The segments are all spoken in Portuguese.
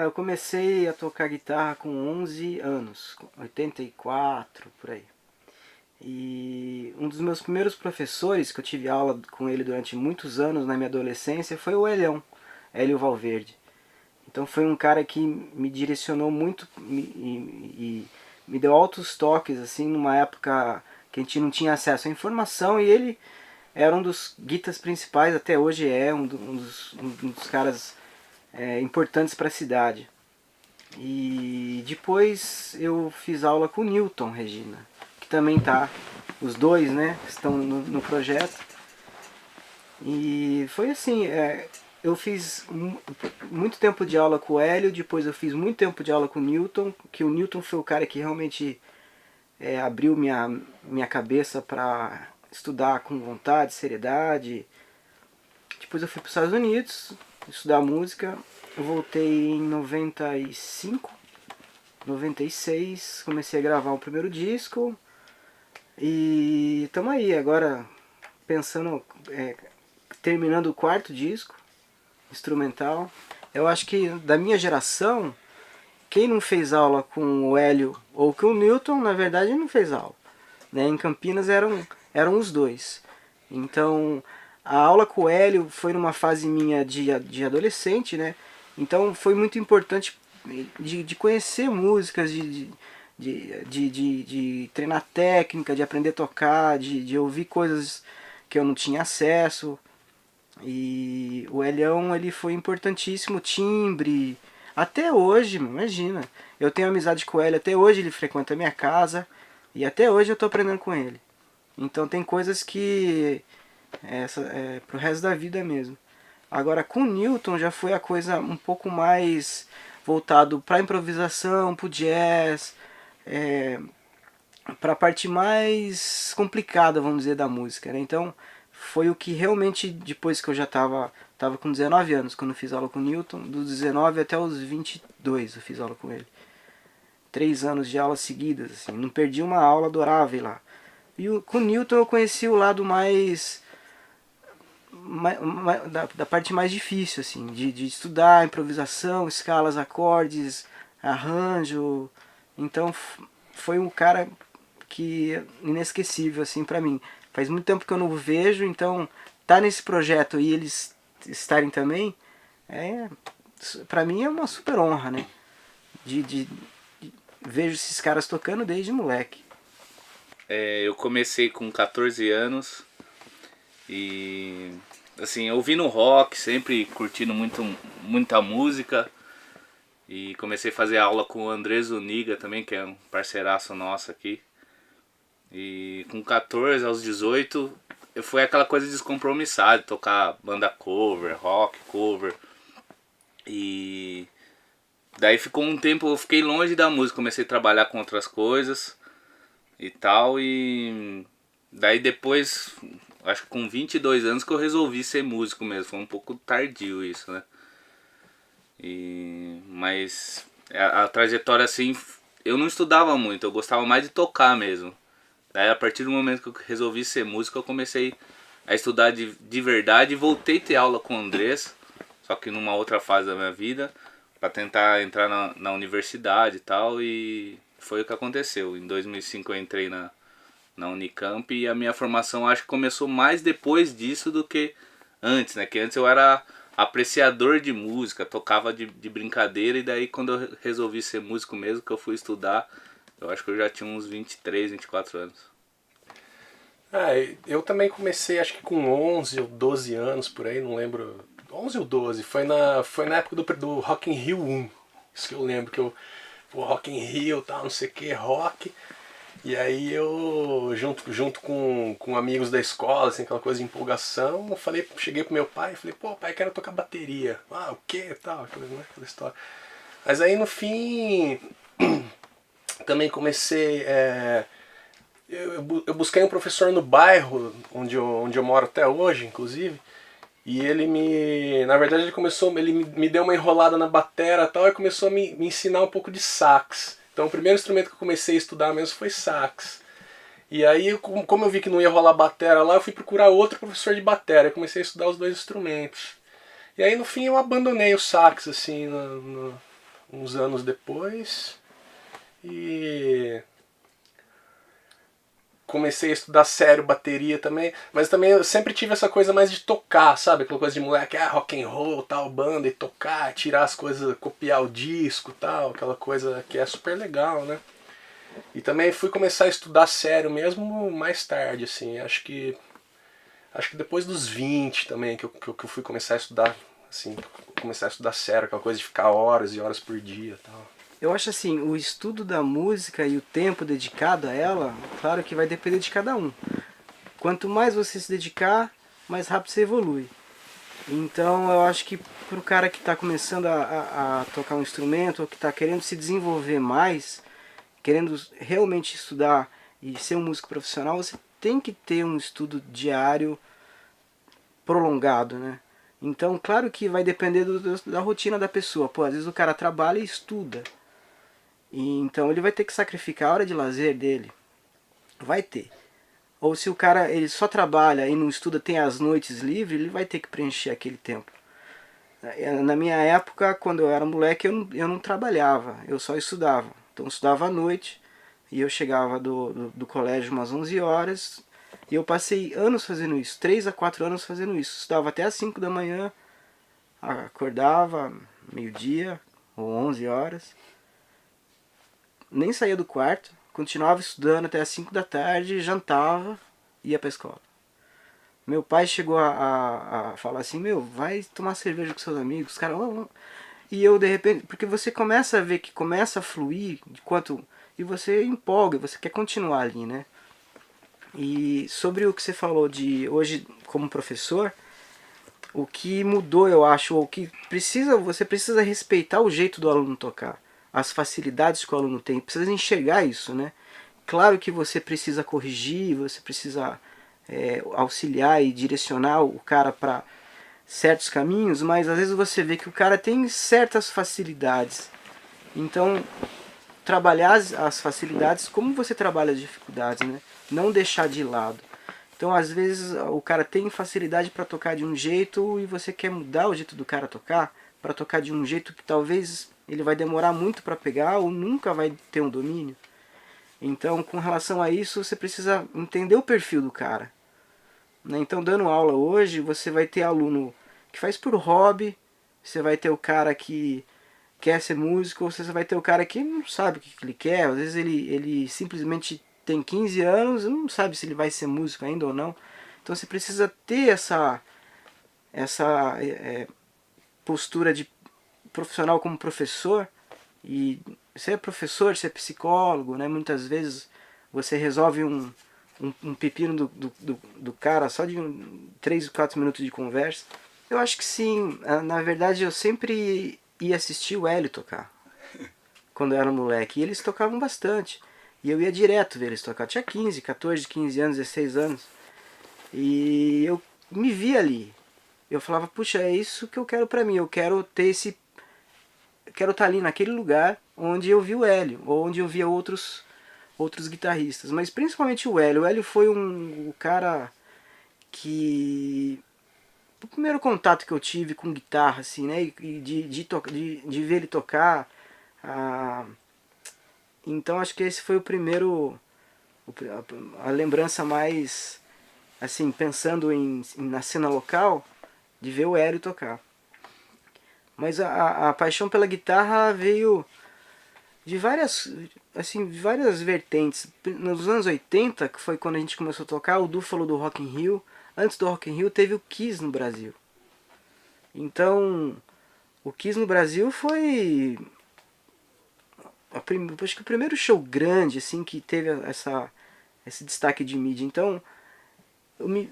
eu comecei a tocar guitarra com 11 anos, 84, por aí. E um dos meus primeiros professores, que eu tive aula com ele durante muitos anos na minha adolescência, foi o Hélio Valverde. Então foi um cara que me direcionou muito e me deu altos toques, assim, numa época que a gente não tinha acesso à informação, e ele era um dos guitas principais, até hoje é um dos caras importantes para a cidade. E depois eu fiz aula com o Newton Regina, que também tá, os dois, né, estão no projeto. E foi assim, eu fiz muito tempo de aula com o Hélio, depois eu fiz muito tempo de aula com o Newton, que o Newton foi o cara que realmente abriu minha cabeça para estudar com vontade, seriedade. Depois eu fui para os Estados Unidos estudar música, eu voltei em 95, 96, comecei a gravar o primeiro disco e estamos aí agora pensando, terminando o quarto disco, instrumental. Eu acho que da minha geração, quem não fez aula com o Hélio ou com o Newton, na verdade não fez aula. Né? Em Campinas eram os dois. Então a aula com o Hélio foi numa fase minha de adolescente, né? Então foi muito importante de conhecer músicas, de treinar técnica, de aprender a tocar, de ouvir coisas que eu não tinha acesso. E o Elião, ele foi importantíssimo, timbre, até hoje, imagina. Eu tenho amizade com ele, até hoje ele frequenta a minha casa e até hoje eu estou aprendendo com ele. Então tem coisas que pro resto da vida mesmo. Agora com o Newton já foi a coisa um pouco mais voltado para improvisação, para o jazz, para a parte mais complicada, vamos dizer, da música, né? Então foi o que realmente, depois que eu já tava com 19 anos, quando eu fiz aula com o Newton, dos 19 até os 22 eu fiz aula com ele. 3 anos de aulas seguidas, assim, não perdi uma aula, adorava ir lá. E com o Newton eu conheci o lado da parte mais difícil, assim, de estudar improvisação, escalas, acordes, arranjo. Então foi um cara que é inesquecível, assim, pra mim. Faz muito tempo que eu não vejo, então tá nesse projeto e eles estarem também, pra mim é uma super honra, né? Vejo esses caras tocando desde moleque. Eu comecei com 14 anos e assim, ouvindo rock, sempre curtindo muita música. E comecei a fazer aula com o André Zuniga também, que é um parceiraço nosso aqui. E com 14 aos 18 foi aquela coisa descompromissada, de tocar banda cover, rock cover. E daí ficou um tempo, eu fiquei longe da música, comecei a trabalhar com outras coisas e tal. E daí depois, acho que com 22 anos que eu resolvi ser músico mesmo. Foi um pouco tardio isso, né? Mas a trajetória assim, eu não estudava muito, eu gostava mais de tocar mesmo. Daí a partir do momento que eu resolvi ser músico, eu comecei a estudar de verdade e voltei a ter aula com o Andrés, só que numa outra fase da minha vida, para tentar entrar na universidade e tal, e foi o que aconteceu. Em 2005 eu entrei na Unicamp e a minha formação acho que começou mais depois disso do que antes, né? Que antes eu era apreciador de música, tocava de brincadeira, e daí quando eu resolvi ser músico mesmo, que eu fui estudar, eu acho que eu já tinha uns 23, 24 anos. Eu também comecei acho que com 11 ou 12 anos por aí, não lembro. 11 ou 12, foi na época do Rock in Rio 1. Isso que eu lembro, que o Rock in Rio, tal, não sei o que, rock. E aí eu, junto com amigos da escola, assim, aquela coisa de empolgação, cheguei pro meu pai e falei, pô, pai, quero tocar bateria. Ah, o quê? Tal, aquela história. Mas aí no fim, também comecei, eu busquei um professor no bairro, onde eu moro até hoje, inclusive, e na verdade ele me deu uma enrolada na batera e tal, e começou a me ensinar um pouco de sax. Então o primeiro instrumento que eu comecei a estudar mesmo foi sax. E aí, como eu vi que não ia rolar batera lá, eu fui procurar outro professor de batera e comecei a estudar os dois instrumentos. E aí no fim eu abandonei o sax, assim, uns anos depois e comecei a estudar sério bateria também, mas também eu sempre tive essa coisa mais de tocar, sabe? Aquela coisa de moleque, rock and roll, tal, banda, e tocar, tirar as coisas, copiar o disco, tal, aquela coisa que é super legal, né? E também fui começar a estudar sério mesmo mais tarde, assim, acho que depois dos 20 também que eu fui começar a estudar, assim, começar a estudar sério, aquela coisa de ficar horas e horas por dia, tal. Eu acho assim, o estudo da música e o tempo dedicado a ela, claro que vai depender de cada um. Quanto mais você se dedicar, mais rápido você evolui. Então eu acho que para o cara que está começando a tocar um instrumento, ou que está querendo se desenvolver mais, querendo realmente estudar e ser um músico profissional, você tem que ter um estudo diário prolongado, né? Então, claro que vai depender da rotina da pessoa. Pô, às vezes o cara trabalha e estuda. E então ele vai ter que sacrificar a hora de lazer dele. Vai ter. Ou se o cara ele só trabalha e não estuda, tem as noites livres, ele vai ter que preencher aquele tempo. Na minha época, quando eu era moleque, eu não trabalhava, eu só estudava. Então eu estudava à noite e eu chegava do colégio umas 11 horas e eu passei anos fazendo isso, 3 a 4 anos fazendo isso. Estudava até às 5 da manhã, acordava meio-dia ou 11 horas, nem saía do quarto, continuava estudando até às 5 da tarde, jantava e ia pra escola. Meu pai chegou a falar assim, meu, vai tomar cerveja com seus amigos, cara, e eu de repente, porque você começa a ver que começa a fluir, e você empolga, você quer continuar ali, né? E sobre o que você falou de hoje como professor, o que mudou, eu acho, ou que você precisa respeitar o jeito do aluno tocar, as facilidades que o aluno tem, precisa enxergar isso, né? Claro que você precisa corrigir, você precisa auxiliar e direcionar o cara para certos caminhos, mas às vezes você vê que o cara tem certas facilidades. Então, trabalhar as facilidades como você trabalha as dificuldades, né? Não deixar de lado. Então, às vezes, o cara tem facilidade para tocar de um jeito e você quer mudar o jeito do cara tocar, para tocar de um jeito que talvez ele vai demorar muito para pegar ou nunca vai ter um domínio. Então, com relação a isso, você precisa entender o perfil do cara. Então, dando aula hoje, você vai ter aluno que faz por hobby, você vai ter o cara que quer ser músico, ou você vai ter o cara que não sabe o que ele quer, às vezes ele simplesmente tem 15 anos e não sabe se ele vai ser músico ainda ou não. Então você precisa ter essa postura de profissional como professor, e você é professor, você é psicólogo, né? Muitas vezes você resolve um pepino do cara só de 3 ou 4 minutos de conversa. Eu acho que sim. Na verdade, eu sempre ia assistir o Hélio tocar quando eu era moleque. E eles tocavam bastante. E eu ia direto ver eles tocar. Eu tinha 15, 14, 15 anos, 16 anos. E eu me via ali. Eu falava, puxa, é isso que eu quero pra mim. Eu quero ter esse... Eu quero estar ali naquele lugar onde eu vi o Hélio. Ou onde eu via outros guitarristas. Mas principalmente o Hélio. O Hélio foi o cara que... O primeiro contato que eu tive com guitarra, assim, né? E de ver ele tocar. Então acho que esse foi o primeiro... A lembrança mais... Assim, pensando na cena local, de ver o Hélio tocar. Mas a paixão pela guitarra veio de várias vertentes. Nos anos 80, que foi quando a gente começou a tocar, o Du falou do Rock in Rio. Antes do Rock in Rio teve o Kiss no Brasil. Então, o Kiss no Brasil foi... acho que o primeiro show grande assim, que teve esse destaque de mídia. Então, eu me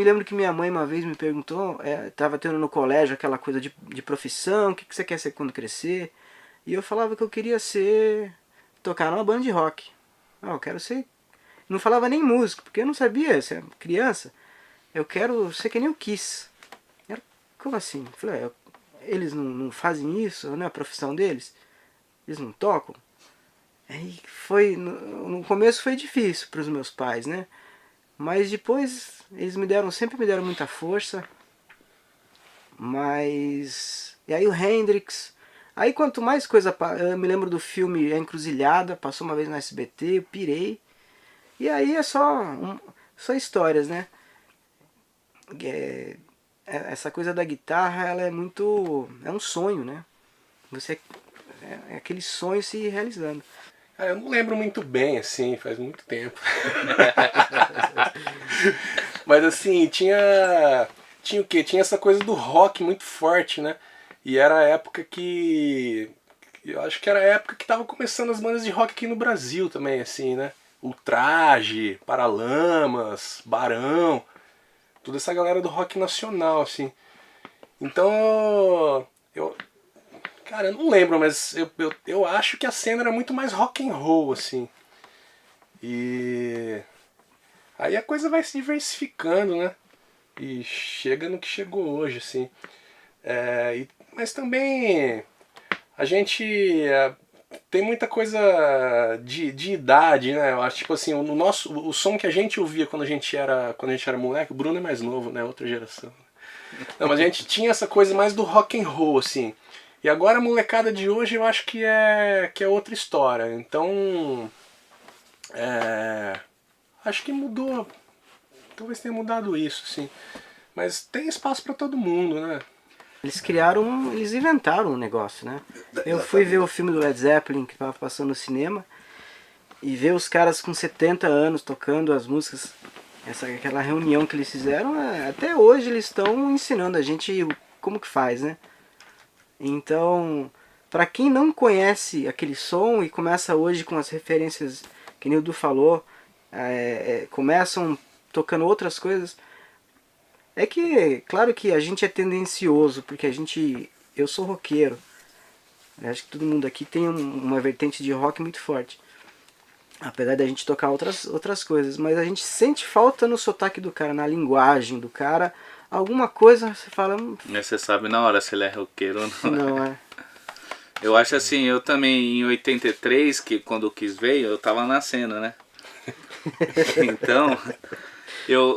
lembro que minha mãe uma vez me perguntou, estava tendo no colégio aquela coisa de profissão, o que você quer ser quando crescer? E eu falava que eu queria tocar numa banda de rock. Eu quero ser... Não falava nem músico, porque eu não sabia, se era criança. Eu quero ser que nem o Kiss. Como assim? Eu falei, eles não fazem isso, não é a profissão deles? Eles não tocam? Aí no começo foi difícil para os meus pais, né? Mas depois eles sempre me deram muita força. E aí o Hendrix, Aí quanto mais coisa... Eu me lembro do filme A Encruzilhada, passou uma vez no SBT, eu pirei. E aí é só histórias, né? Essa coisa da guitarra, ela é muito... É um sonho, né? Você... É aquele sonho se realizando. Ah, eu não lembro muito bem, assim, faz muito tempo. Mas assim, tinha o quê? Tinha essa coisa do rock muito forte, né? E era a época que... Eu acho que era a época que tava começando as bandas de rock aqui no Brasil também, assim, né? Ultraje, Paralamas, Barão, toda essa galera do rock nacional, assim. Então, cara, eu não lembro, mas eu acho que a cena era muito mais rock and roll, assim. E aí a coisa vai se diversificando, né? E chega no que chegou hoje, assim. Mas também a gente tem muita coisa de idade, né? Eu acho, tipo assim, o som que a gente ouvia quando a gente era moleque, o Bruno é mais novo, né? Outra geração. Não, mas a gente tinha essa coisa mais do rock and roll, assim. E agora a molecada de hoje eu acho que é outra história. Então, acho que mudou. Talvez tenha mudado isso, assim. Mas tem espaço pra todo mundo, né? Eles inventaram um negócio, né? Eu fui ver o filme do Led Zeppelin que estava passando no cinema e ver os caras com 70 anos tocando as músicas, aquela reunião que eles fizeram, até hoje eles estão ensinando a gente como que faz, né? Então, para quem não conhece aquele som e começa hoje com as referências que Nildo falou, começam tocando outras coisas, é que, claro que a gente é tendencioso, porque eu sou roqueiro. Eu acho que todo mundo aqui tem uma vertente de rock muito forte. Apesar da gente tocar outras coisas, mas a gente sente falta no sotaque do cara, na linguagem do cara. Alguma coisa você fala... Você sabe na hora se ele é roqueiro ou não. Não, é. Eu acho assim, eu também em 83, que quando o Kiss veio, eu tava nascendo, né? Então,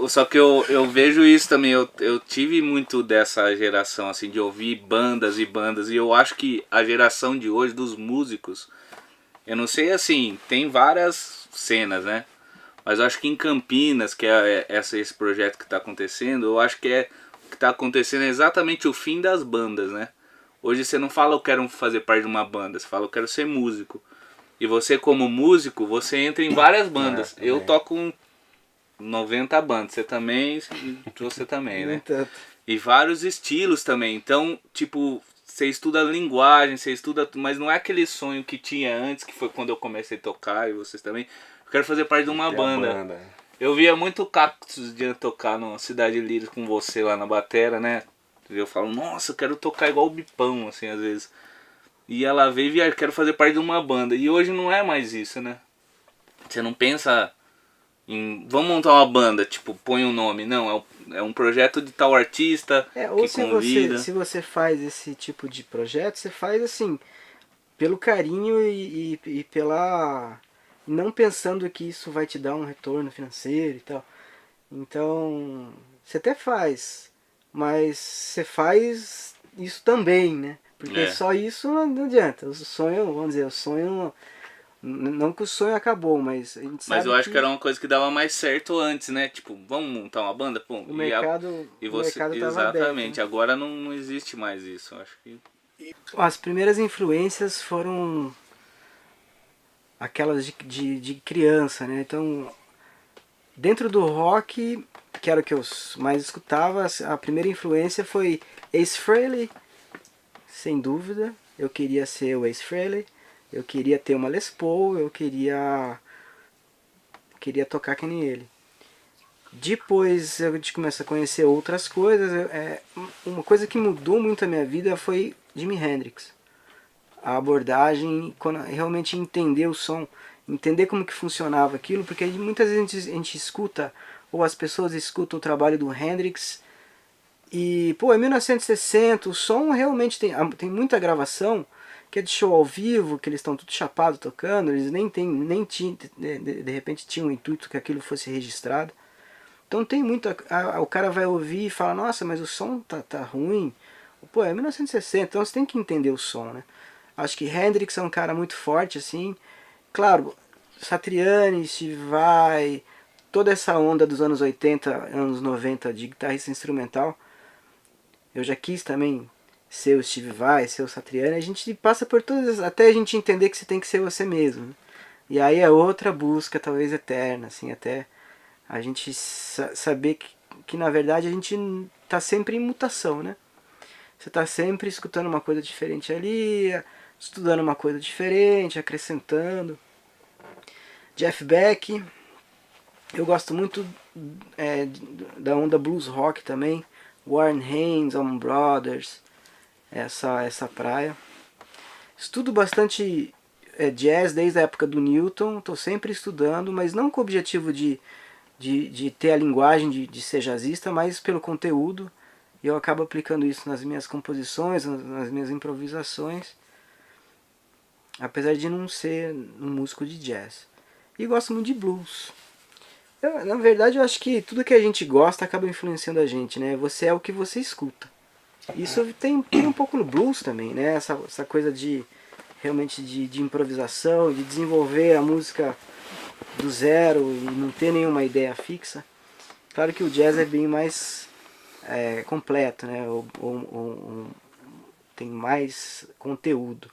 só que eu vejo isso também, eu tive muito dessa geração, assim, de ouvir bandas e bandas, e eu acho que a geração de hoje, dos músicos, eu não sei assim, tem várias cenas, né? Mas eu acho que em Campinas, que é esse projeto que está acontecendo, eu acho que o que está acontecendo é exatamente o fim das bandas, né? Hoje você não fala eu quero fazer parte de uma banda, você fala eu quero ser músico. E você como músico, você entra em várias bandas. Eu toco 90 bandas, você também, né? Tanto. E vários estilos também. Então, tipo, você estuda a linguagem, você estuda, mas não é aquele sonho que tinha antes, que foi quando eu comecei a tocar e vocês também. Eu quero fazer parte de uma banda. Eu via muito Cactus de tocar no Cidade Lírica com você lá na batera, né? Eu falo, nossa, eu quero tocar igual o Bipão, assim, às vezes. E ela veio e quero fazer parte de uma banda. E hoje não é mais isso, né? Você não pensa em, vamos montar uma banda, tipo, põe um nome. Não, é um projeto de tal artista Ou que convida. se você faz esse tipo de projeto, você faz assim, pelo carinho e pela... não pensando que isso vai te dar um retorno financeiro e tal. Então, você até faz, mas você faz isso também, né? Porque só isso não adianta. O sonho, vamos dizer, o sonho... Não que o sonho acabou, mas a gente sabe Mas eu acho que era uma coisa que dava mais certo antes, né? Tipo, vamos montar uma banda? Pum, o mercado estava exatamente, aberto, né? agora não existe mais isso. Eu acho que... As primeiras influências foram aquelas de criança, né? Então, dentro do rock, que era o que eu mais escutava, a primeira influência foi Ace Frehley, sem dúvida. Eu queria ser o Ace Frehley, eu queria ter uma Les Paul, eu queria tocar que nem ele. Depois a gente começa a conhecer outras coisas. Uma coisa que mudou muito a minha vida foi Jimi Hendrix. A abordagem, quando realmente entender o som, entender como que funcionava aquilo, porque muitas vezes a gente escuta, ou as pessoas escutam o trabalho do Hendrix, e pô, é 1960, o som realmente tem muita gravação, que é de show ao vivo, que eles estão tudo chapados tocando, eles nem tinham, de repente tinham o intuito que aquilo fosse registrado. Então tem muito, o cara vai ouvir e fala, nossa, mas o som tá ruim. Pô, é 1960, então você tem que entender o som, né? Acho que Hendrix é um cara muito forte, assim. Claro, Satriani, Steve Vai, toda essa onda dos anos 80, anos 90 de guitarrista instrumental. Eu já quis também ser o Steve Vai, ser o Satriani. A gente passa por todas, até a gente entender que você tem que ser você mesmo, né? E aí é outra busca, talvez eterna, assim, até a gente saber que na verdade a gente está sempre em mutação, né? Você está sempre escutando uma coisa diferente ali, estudando uma coisa diferente, acrescentando. Jeff Beck, eu gosto muito da onda blues rock também. Warren Haynes, Allman Brothers, essa praia. Estudo bastante jazz desde a época do Newton, estou sempre estudando, mas não com o objetivo de ter a linguagem de ser jazzista, mas pelo conteúdo. E eu acabo aplicando isso nas minhas composições, nas minhas improvisações, apesar de não ser um músico de jazz. E gosto muito de blues. Na verdade, eu acho que tudo que a gente gosta acaba influenciando a gente, né? Você é o que você escuta. Isso tem um pouco no blues também, né? Essa coisa de realmente de improvisação, de desenvolver a música do zero e não ter nenhuma ideia fixa. Claro que o jazz é bem mais completo, né? Tem mais conteúdo.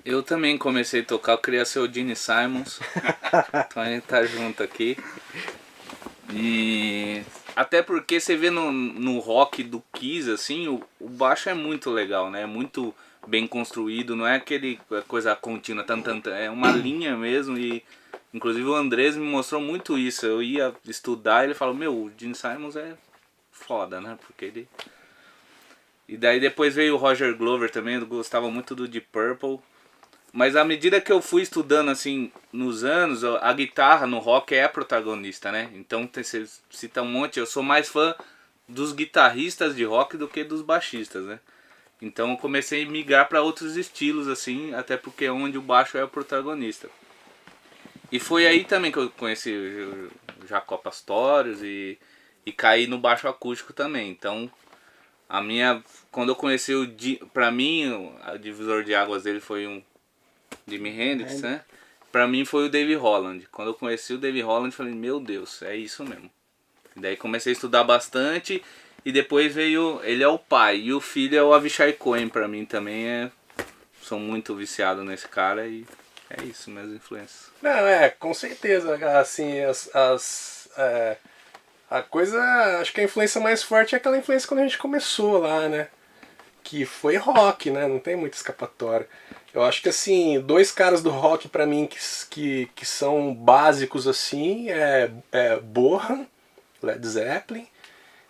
Eu também comecei a tocar, eu queria ser o Gene Simons. Então a gente tá junto aqui. E até porque você vê no rock do Kiss, assim, o baixo é muito legal, né? É muito bem construído, não é aquele coisa contínua, é uma linha mesmo. E inclusive o Andrés me mostrou muito isso. Eu ia estudar e ele falou, meu, o Gene Simons é foda, né? Porque ele... E daí depois veio o Roger Glover também, eu gostava muito do Deep Purple. Mas à medida que eu fui estudando assim nos anos, a guitarra no rock é a protagonista, né? Então você cita um monte, eu sou mais fã dos guitarristas de rock do que dos baixistas, né? Então eu comecei a migrar para outros estilos assim, até porque é onde o baixo é o protagonista. E foi aí também que eu conheci o Jacó Pastorius e caí no baixo acústico também. Então quando eu conheci pra mim, o divisor de águas dele foi um Jimi Hendrix, né? Pra mim foi o Dave Holland. Quando eu conheci o Dave Holland, falei, meu Deus, é isso mesmo. E daí comecei a estudar bastante e depois veio, ele é o pai e o filho é o Avishai Cohen. Pra mim também sou muito viciado nesse cara e é isso, minhas influências. Não, com certeza, assim, a coisa, acho que a influência mais forte é aquela influência quando a gente começou lá, né? Que foi rock, né? Não tem muita escapatória. Eu acho que assim, dois caras do rock pra mim que são básicos assim é Bonham, Led Zeppelin,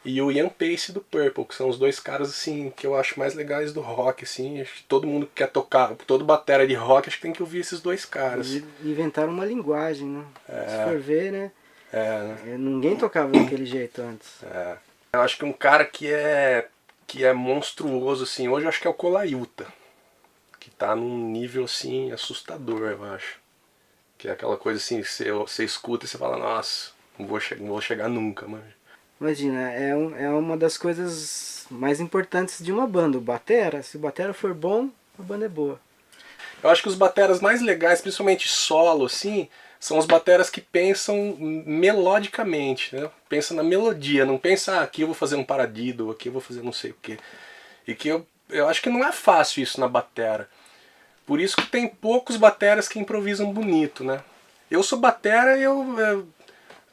e o Ian Pace do Purple, que são os dois caras assim que eu acho mais legais do rock, assim. Acho que todo mundo que quer tocar, todo batera de rock, acho que tem que ouvir esses dois caras. Eles inventaram uma linguagem, né? Se for ver, né? Né? Ninguém tocava daquele jeito antes. Eu acho que um cara que é monstruoso assim, hoje eu acho que é o Colaiuta, que tá num nível assim assustador, eu acho. Que é aquela coisa assim, você escuta e você fala, nossa, não vou chegar nunca, mano. Imagina, é uma das coisas mais importantes de uma banda, o batera. Se o batera for bom, a banda é boa. Eu acho que os bateras mais legais, principalmente solo, assim, são os bateras que pensam melodicamente, né? Pensa na melodia, não pensa, aqui eu vou fazer um paradiddle, aqui eu vou fazer não sei o quê. E que eu acho que não é fácil isso na batera. Por isso que tem poucos bateras que improvisam bonito, né? Eu sou batera e eu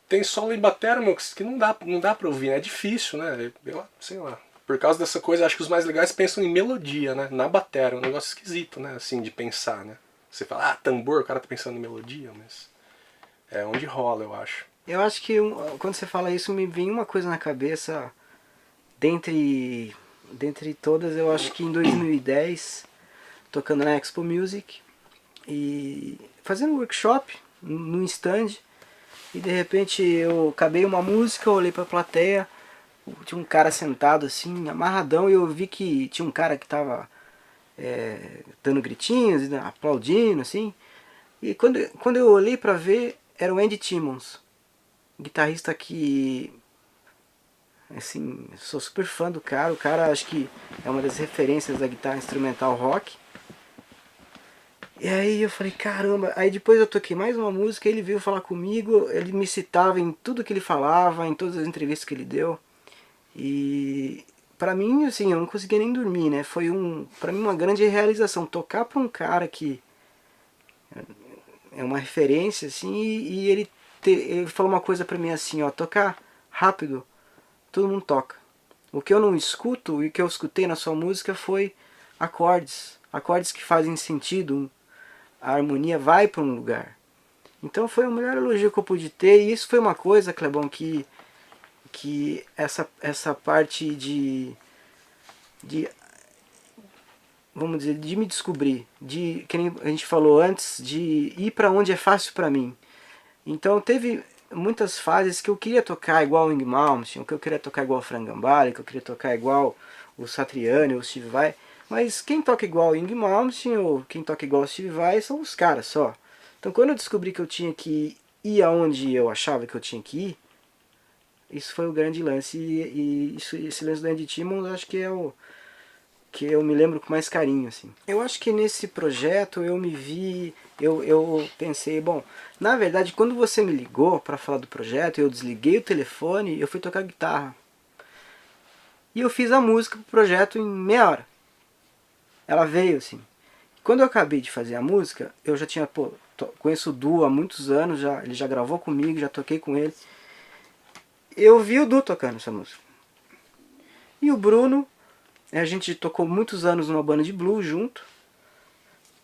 tem solo em batera, meu, que não dá pra ouvir, né? É difícil, né? Eu sei lá. Por causa dessa coisa, acho que os mais legais pensam em melodia, né? Na batera, um negócio esquisito, né? Assim, de pensar, né? Você fala, tambor, o cara tá pensando em melodia, mas é onde rola, eu acho. Eu acho que quando você fala isso, me vem uma coisa na cabeça, dentre todas, eu acho que em 2010, tocando na Expo Music, e fazendo um workshop num stand, e de repente eu acabei uma música, eu olhei pra plateia, tinha um cara sentado assim, amarradão, e eu vi que tinha um cara que tava dando gritinhos, aplaudindo assim, e quando eu olhei pra ver, era o Andy Timmons, guitarrista que, assim, sou super fã do cara. O cara acho que é uma das referências da guitarra instrumental rock. E aí eu falei, caramba, aí depois eu toquei mais uma música, ele veio falar comigo, ele me citava em tudo que ele falava, em todas as entrevistas que ele deu. E pra mim, assim, eu não conseguia nem dormir, né? Foi pra mim uma grande realização tocar pra um cara que é uma referência, assim, e ele falou uma coisa pra mim assim, ó, tocar rápido, todo mundo toca. O que eu não escuto e o que eu escutei na sua música foi acordes, acordes que fazem sentido, a harmonia vai para um lugar. Então foi o melhor elogio que eu pude ter, e isso foi uma coisa, Clebão, que essa parte de, vamos dizer, de me descobrir, de, que nem a gente falou antes, de ir para onde é fácil para mim. Então teve muitas fases que eu queria tocar igual o Yngwie Malmsteen, que eu queria tocar igual o Frank Gambale, que eu queria tocar igual o Satriani ou o Steve Vai. Mas quem toca igual o Yngwie Malmsteen ou quem toca igual o Steve Vai são os caras só. Então quando eu descobri que eu tinha que ir aonde eu achava que eu tinha que ir, isso foi o grande lance. Esse lance do Andy Timmons acho que é o que eu me lembro com mais carinho, assim. Eu acho que nesse projeto eu me vi, eu pensei, bom, na verdade quando você me ligou para falar do projeto, eu desliguei o telefone, eu fui tocar guitarra. E eu fiz a música pro projeto em meia hora. Ela veio, assim. Quando eu acabei de fazer a música, eu já tinha, pô, conheço o Du há muitos anos, ele já gravou comigo, já toquei com ele. Eu vi o Du tocando essa música. E o Bruno, a gente tocou muitos anos numa banda de blues junto.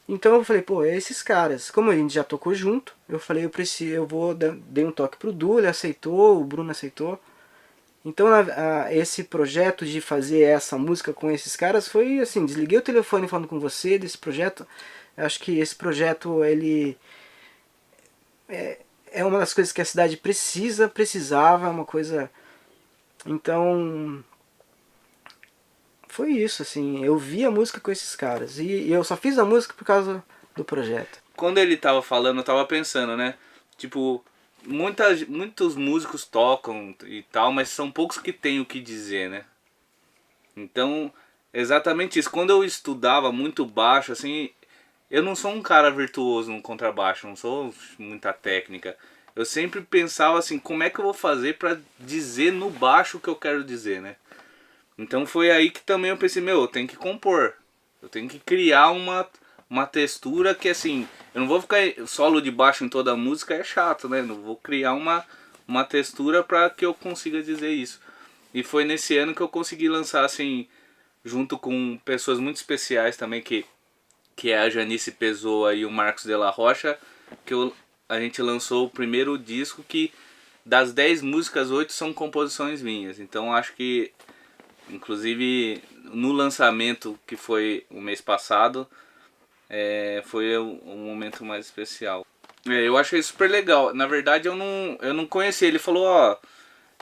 Então eu falei, pô, é esses caras. Como a gente já tocou junto, eu falei, eu vou dei um toque pro Du, ele aceitou, o Bruno aceitou. Então esse projeto de fazer essa música com esses caras foi assim, desliguei o telefone falando com você desse projeto. Eu acho que esse projeto ele é uma das coisas que a cidade precisava, uma coisa. Então foi isso, assim, eu vi a música com esses caras e eu só fiz a música por causa do projeto. Quando ele tava falando, eu tava pensando, né? Tipo, muitos músicos tocam e tal, mas são poucos que têm o que dizer, né? Então, exatamente isso. Quando eu estudava muito baixo, assim, eu não sou um cara virtuoso no contrabaixo, não sou muita técnica. Eu sempre pensava assim, como é que eu vou fazer pra dizer no baixo o que eu quero dizer, né? Então foi aí que também eu pensei, meu, eu tenho que compor. Eu tenho que criar uma textura que assim, eu não vou ficar solo de baixo em toda a música, é chato, né? Eu vou criar uma textura para que eu consiga dizer isso. E foi nesse ano que eu consegui lançar assim, junto com pessoas muito especiais também, que é a Janice Pessoa e o Marcos de la Rocha, a gente lançou o primeiro disco que das 10 músicas, 8 são composições minhas. Então acho que inclusive no lançamento que foi o mês passado, foi o momento mais especial. Eu achei super legal. Na verdade eu não conhecia. Ele falou, ó,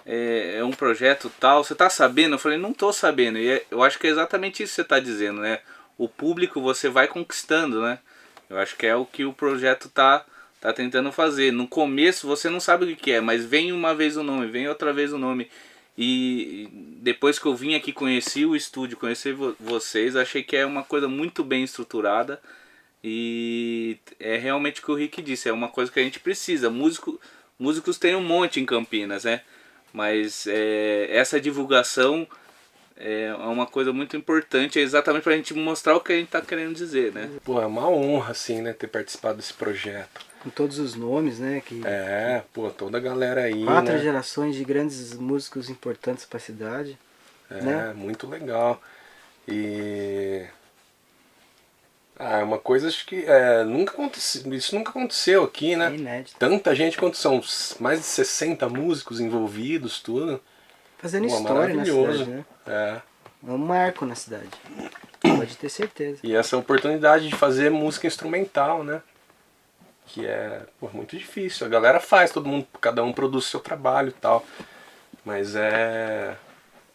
é um projeto tal, você tá sabendo? Eu falei, não tô sabendo. E eu acho que é exatamente isso que você tá dizendo, né? O público você vai conquistando, né? Eu acho que é o que o projeto tá tentando fazer. No começo você não sabe o que é, mas vem uma vez o nome, vem outra vez o nome. E depois que eu vim aqui, conheci o estúdio, conheci vocês, achei que é uma coisa muito bem estruturada. E é realmente o que o Rick disse, é uma coisa que a gente precisa. Músicos tem um monte em Campinas, né? Mas essa divulgação é uma coisa muito importante, é exatamente pra gente mostrar o que a gente tá querendo dizer, né? Pô, é uma honra, assim, né, ter participado desse projeto. Com todos os nomes, né? Pô, toda a galera aí, 4 né? gerações de grandes músicos importantes para a cidade. Né? Muito legal. E... é uma coisa acho que nunca aconteceu, isso nunca aconteceu aqui, né? É inédito. Tanta gente quanto são mais de 60 músicos envolvidos, tudo. Fazendo Pô, história na maravilhoso. cidade, né? É. É um marco na cidade. Pode ter certeza. E essa oportunidade de fazer música instrumental, né? Que é muito difícil. A galera faz, cada um produz seu trabalho e tal. Mas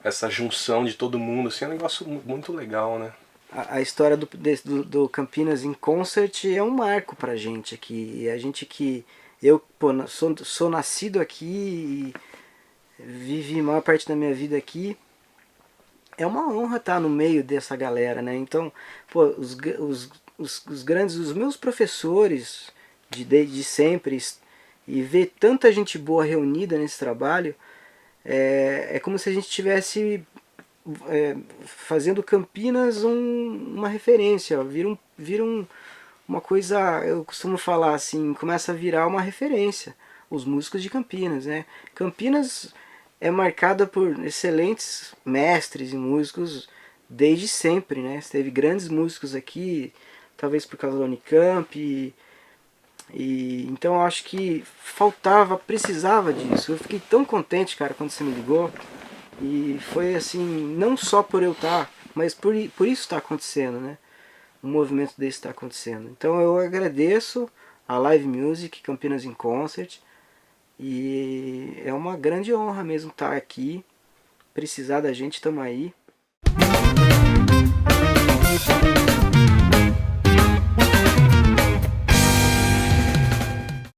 essa junção de todo mundo, assim, é um negócio muito legal, né? A história do Campinas em Concert é um marco pra gente aqui. E a gente que... Eu, pô, sou nascido aqui e vivi a maior parte da minha vida aqui. É uma honra estar no meio dessa galera, né? Então, pô, os meus professores desde sempre, e ver tanta gente boa reunida nesse trabalho, é como se a gente estivesse fazendo Campinas uma referência, vira uma coisa, eu costumo falar assim, começa a virar uma referência, os músicos de Campinas, né? Campinas é marcada por excelentes mestres e músicos desde sempre, né? Teve grandes músicos aqui, talvez por causa da Unicamp, então eu acho que precisava disso. Eu fiquei tão contente, cara, quando você me ligou. E foi assim, não só por eu estar, mas por isso está acontecendo, né? Um movimento desse está acontecendo. Então eu agradeço a Live Music, Campinas in Concert. E é uma grande honra mesmo estar aqui. Precisar da gente, estamos aí.